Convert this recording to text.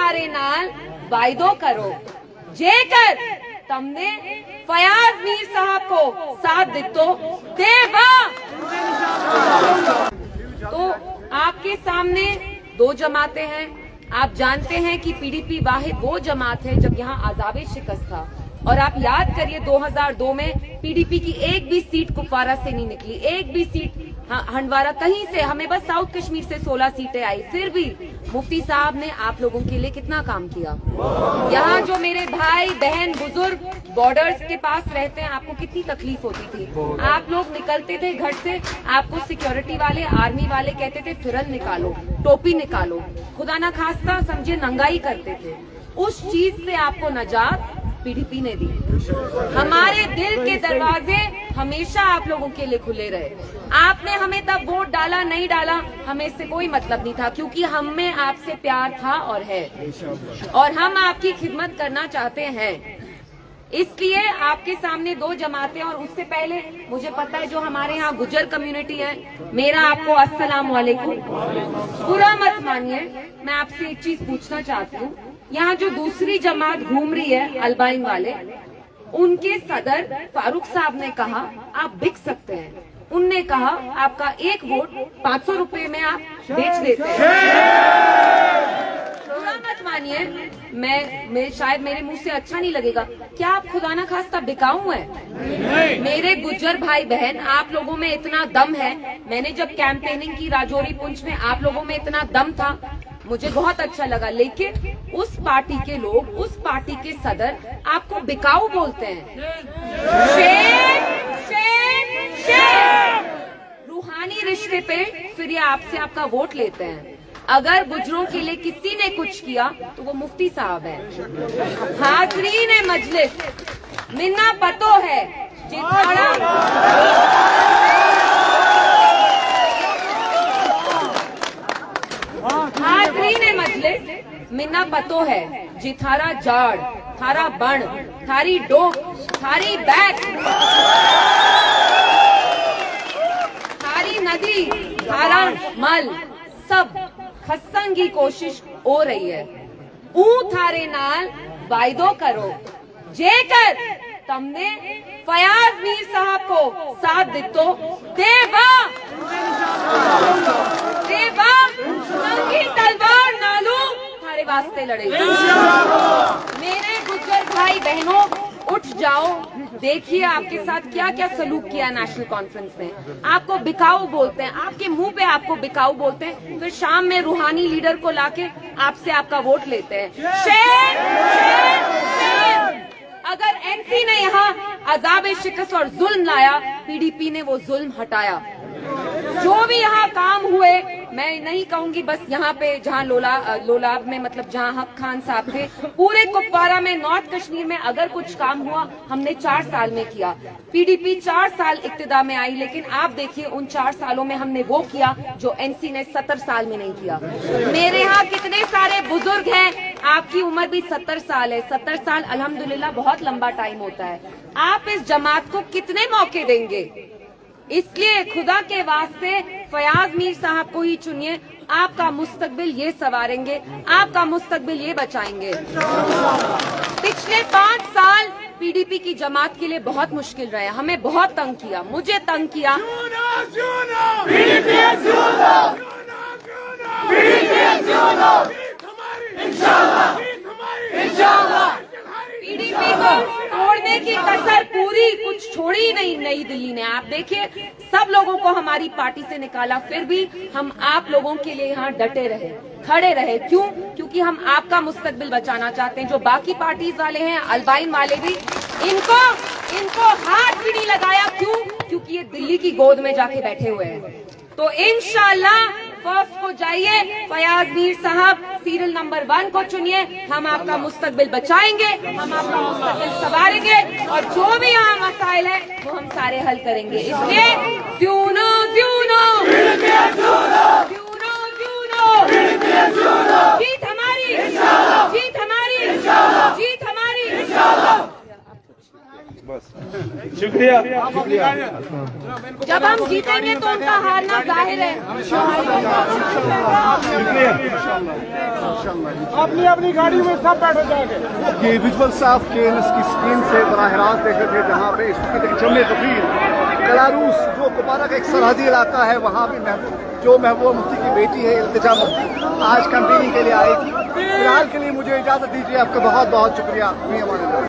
थारे नाल वायदो करो जेकर तमने फयाज मीर साहब को साथ दितो देवा। तो आपके सामने दो जमातें हैं। आप जानते हैं कि पीडीपी वाहिद वो जमात है जब यहाँ आजाबे शिकस्त था। और आप याद करिए 2002 में पीडीपी की एक भी सीट कुपवारा से नहीं निकली, एक भी सीट हंडवारा कहीं से, हमें बस साउथ कश्मीर से 16 सीटें आई। फिर भी मुफ्ती साहब ने आप लोगों के लिए कितना काम किया। यहाँ जो मेरे भाई बहन बुजुर्ग बॉर्डर्स के पास रहते हैं, आपको कितनी तकलीफ होती थी। आप लोग निकलते थे घर से, आपको सिक्योरिटी वाले आर्मी वाले कहते थे फिरन निकालो, टोपी निकालो, खुदा ना खास्ता समझे नंगाई करते थे। उस चीज से आपको नजात पीडीपी ने दी। हमारे दिल के दरवाजे हमेशा आप लोगों के लिए खुले रहे। आपने हमें तब वोट डाला नहीं डाला, हमें इससे कोई मतलब नहीं था, क्योंकि हम में आपसे प्यार था और है, और हम आपकी खिदमत करना चाहते हैं। इसलिए आपके सामने दो जमातें, और उससे पहले मुझे पता है जो हमारे यहाँ गुज्जर कम्युनिटी है, मेरा आपको अस्सलाम वालेकुम। बुरा मत मानिए, मैं आपसे एक चीज पूछना चाहती हूँ। यहाँ जो दूसरी जमात घूम रही है अल्बाइन वाले, उनके सदर फारूक साहब ने कहा आप बिक सकते हैं। उनने कहा आपका एक वोट 500 रुपए में आप बेच देते हैं। बुरा मत मानिए, मैं शायद मेरे मुंह से अच्छा नहीं लगेगा। क्या आप खुदा ना खास्ता बिकाऊ हैं? मेरे गुज्जर भाई बहन, आप लोगों में इतना दम है। मैंने जब कैंपेनिंग की राजौरी पुंछ में, आप लोगों में इतना दम था, मुझे बहुत अच्छा लगा। लेकिन उस पार्टी के लोग, उस पार्टी के सदर आपको बिकाऊ बोलते हैं। Shame, shame, shame. रूहानी रिश्ते पे फिर ये आपसे आपका वोट लेते हैं। अगर गुजरों के लिए किसी ने कुछ किया तो वो मुफ्ती साहब है। हाजरीन मजलिस, मिन्ना पतो है जिताड़ा मिन्ना पतो है जी थारा जाड़, थारा बण, थारी डोक, थारी बैक, थारी नदी, थारा मल, सब खस्सन की कोशिश हो रही है। ऊ थारे नाल वायदो करो जेकर तमने फयाज मीर साहब को साथ दितो देवा। देवा नंगी तलवार नालू थारे वास्ते लड़े। मेरे गुज्जर भाई बहनों, उठ जाओ। देखिए आपके साथ क्या क्या सलूक किया नेशनल कॉन्फ्रेंस ने। आपको बिकाऊ बोलते हैं, आपके मुंह पे आपको बिकाऊ बोलते हैं, फिर शाम में रूहानी लीडर को लाके आपसे आपका वोट लेते हैं। शेर, शेर, शेर। अगर एनसी ने यहाँ अजाब शिकस्त और जुल्म लाया, पीडीपी ने वो जुल्म हटाया। जो भी यहाँ काम हुए, मैं नहीं कहूंगी बस यहाँ पे जहाँ लोलाब में, मतलब जहाँ हक खान साहब थे, पूरे कुपवारा में, नॉर्थ कश्मीर में अगर कुछ काम हुआ हमने 4 साल में किया। पीडीपी 4 साल इक्तिदा में आई, लेकिन आप देखिए उन 4 सालों में हमने वो किया जो एनसी ने 70 साल में नहीं किया। मेरे यहाँ कितने सारे बुजुर्ग हैं, आपकी उम्र भी 70 साल है। 70 साल अल्हम्दुलिल्लाह बहुत लंबा टाइम होता है। आप इस जमात को कितने मौके देंगे? इसलिए खुदा के वास्ते फयाज मीर साहब को ही चुनिए। आपका मुस्तकबिल ये संवारेंगे, आपका मुस्तकबिल ये बचाएंगे। पिछले 5 साल पीडीपी की जमात के लिए बहुत मुश्किल रहे। हमें बहुत तंग किया, मुझे तंग किया। पीडीपी को तोड़ने की कसर पूरी कुछ छोड़ी नहीं नई दिल्ली ने। आप देखिए सब लोगों को हमारी पार्टी से निकाला, फिर भी हम आप लोगों के लिए यहाँ डटे रहे, खड़े रहे। क्यों? क्योंकि हम आपका मुस्तकबिल बचाना चाहते हैं। जो बाकी पार्टीज वाले हैं, अल्बाइन वाले भी, इनको हाथ भी नहीं लगाया। क्यों? क्योंकि ये दिल्ली की गोद में जाके बैठे हुए हैं। तो इंशाल्लाह फर्स्ट को जाइए, फयाज मीर साहब सीरियल नंबर 1 को चुनिए। हम आपका मुस्तकबिल बचाएंगे, हम आपका मुस्तकबिल संवारेंगे, और जो भी यहाँ मसाइल है वो हम सारे हल करेंगे। इसलिए क्यूनो क्यूनो क्यूनो क्यूनो जीत हमारी, जीत हमारी, जीत हमारी। बस शुक्रिया। जब हम जीतेंगे तो उनका हारना जाहिर है। अपनी अपनी गाड़ी में सब बैठ जाएंगे। ये विजुअल्स आप केएनएस की स्क्रीन से बराह रास्त देख रहे थे, जहाँ पे इस वक्त एक जमे तकरीर कलारूस जो कुपवारा का एक सरहदी इलाका है, वहाँ भी जो महबूबा मुफ्ती की बेटी है इल्तिजा मुफ्ती आज कैंपेनिंग के लिए आई थी। फिलहाल के लिए मुझे इजाज़त दीजिए, आपका बहुत बहुत शुक्रिया।